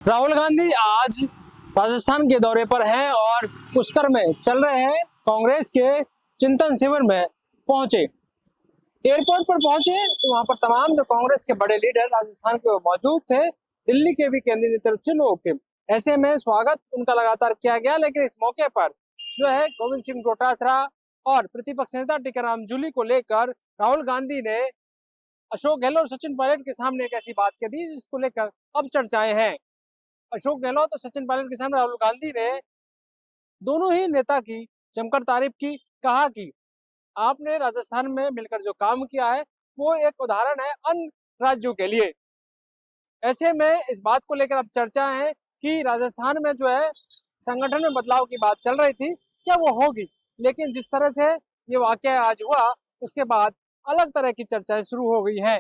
राहुल गांधी आज राजस्थान के दौरे पर हैं और पुष्कर में चल रहे हैं कांग्रेस के चिंतन शिविर में पहुंचे। एयरपोर्ट पर पहुंचे तो वहां पर तमाम जो कांग्रेस के बड़े लीडर राजस्थान के वो मौजूद थे। दिल्ली के भी केंद्रीय तरफ से लोग थे। ऐसे में स्वागत उनका लगातार किया गया, लेकिन इस मौके पर जो है गोविंद सिंह डोटासरा और प्रतिपक्ष नेता टीकाराम जूली को लेकर राहुल गांधी ने अशोक गहलोत और सचिन पायलट के सामने एक ऐसी बात कह दी जिसको लेकर अब चर्चाएं हैं। अशोक गहलोत और सचिन पायलट के सामने राहुल गांधी ने दोनों ही नेता की जमकर तारीफ की। कहा कि आपने राजस्थान में मिलकर जो काम किया है वो एक उदाहरण है अन्य राज्यों के लिए। ऐसे में इस बात को लेकर अब चर्चा है कि राजस्थान में जो है संगठन में बदलाव की बात चल रही थी, क्या वो होगी। लेकिन जिस तरह से ये वाकया आज हुआ उसके बाद अलग तरह की चर्चाएं शुरू हो गई है।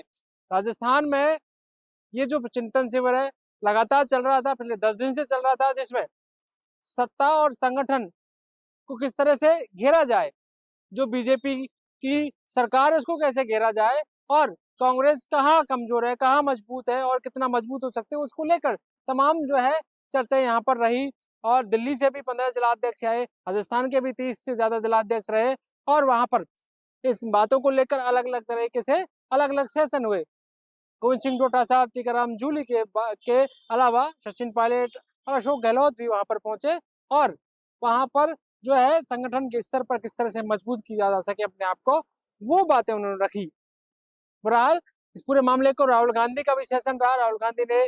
राजस्थान में ये जो चिंतन शिविर है लगातार चल रहा था, पिछले 10 दिन से चल रहा था, जिसमें सत्ता और संगठन को किस तरह से घेरा जाए, जो बीजेपी की सरकार है उसको कैसे घेरा जाए, और कांग्रेस कहाँ कमजोर है, कहाँ मजबूत है और कितना मजबूत हो सकते हैं, उसको लेकर तमाम जो है चर्चा यहाँ पर रही। और दिल्ली से भी 15 जिलाध्यक्ष आए, राजस्थान के भी 30 से ज्यादा जिलाध्यक्ष रहे और वहां पर इस बातों को लेकर अलग अलग तरीके से अलग अलग सेशन हुए। गोविंद सिंह डोटासरा, टीकाराम जूली के अलावा सचिन पायलट और अशोक गहलोत भी वहां पर पहुंचे और वहां पर जो है संगठन के स्तर पर किस तरह से मजबूत किया जा सके अपने आप को, वो बातें उन्होंने रखी। बहरहाल इस पूरे मामले को राहुल गांधी का भी सेशन रहा। राहुल गांधी ने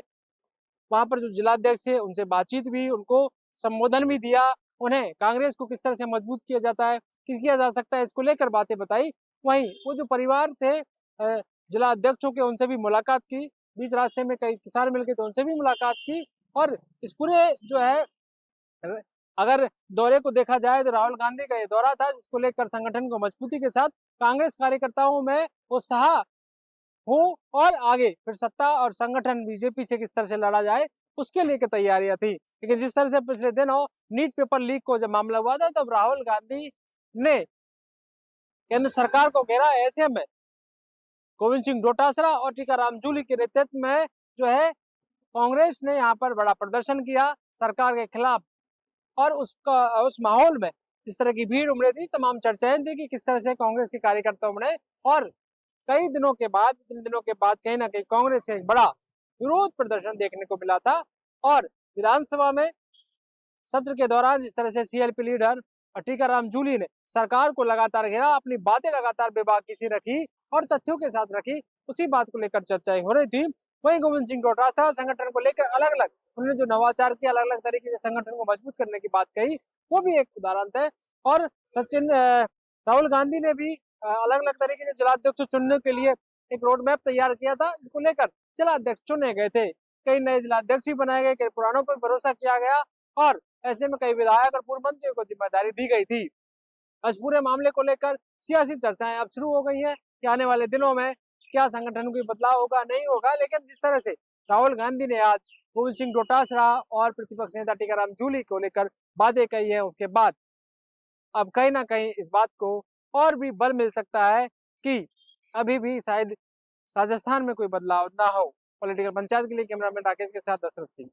वहां पर जो जिलाध्यक्ष है उनसे बातचीत भी, उनको संबोधन भी दिया, उन्हें कांग्रेस को किस तरह से मजबूत किया जाता है, किया जा सकता है, इसको लेकर बातें बताई। वहीं वो जो परिवार थे जिला अध्यक्षों के, उनसे भी मुलाकात की। बीच रास्ते में कई किसान मिल गए तो उनसे भी मुलाकात की। और इस पूरे जो है अगर दौरे को देखा जाए तो राहुल गांधी का ये दौरा था जिसको लेकर संगठन को मजबूती के साथ कांग्रेस कार्यकर्ताओं में उत्साह हो और आगे फिर सत्ता और संगठन बीजेपी से किस तरह से लड़ा जाए उसके लिए तैयारियां थी। लेकिन जिस तरह से पिछले दिनों नीट पेपर लीक को जब मामला हुआ था तब राहुल गांधी ने केंद्र सरकार को घेरा। ऐसे में गोविंद सिंह डोटासरा और टीकाराम जूली के नेतृत्व में जो है कांग्रेस ने यहाँ पर बड़ा प्रदर्शन किया सरकार के खिलाफ। और उस माहौल में जिस तरह की भीड़ उमड़ी थी, तमाम चर्चाएं थी कि किस तरह से कांग्रेस के कार्यकर्ताओं ने, और कई दिनों के बाद, 3 दिनों के बाद कहीं ना कहीं कांग्रेस का एक बड़ा विरोध प्रदर्शन देखने को मिला था। और विधानसभा में सत्र के दौरान जिस तरह से सीएलपी लीडर टीकाराम जूली ने सरकार को लगातार घेरा, अपनी बातें लगातार बेबाकी से रखी और तथ्यों के साथ रखी, उसी बात को लेकर चर्चाएं हो रही थी। वहीं गोविंद सिंह डोटासरा संगठन को लेकर अलग अलग उन्होंने जो नवाचार किया, अलग अलग तरीके से संगठन को मजबूत करने की बात कही, वो भी एक उदाहरण थे। और राहुल गांधी ने भी अलग अलग तरीके से जिलाध्यक्ष चुनने के लिए एक रोड मैप तैयार किया था, जिसको लेकर जिलाध्यक्ष चुने गए थे। कई नए जिलाध्यक्ष भी बनाए गए, कई पुरानों पर भरोसा किया गया और ऐसे में कई विधायक और पूर्व मंत्रियों को जिम्मेदारी दी गई थी। इस पूरे मामले को लेकर सियासी चर्चाएं अब शुरू हो गई हैं कि आने वाले दिनों में क्या संगठन में बदलाव होगा, नहीं होगा। लेकिन जिस तरह से राहुल गांधी ने आज गोविंद सिंह डोटासरा और प्रतिपक्ष नेता टीकाराम जूली को लेकर बातें कही है, उसके बाद अब कहीं ना कहीं इस बात को और भी बल मिल सकता है कि अभी भी शायद राजस्थान में कोई बदलाव ना हो। पॉलिटिकल पंचायत के लिए कैमरामैन राकेश के साथ दशरथ सिंह।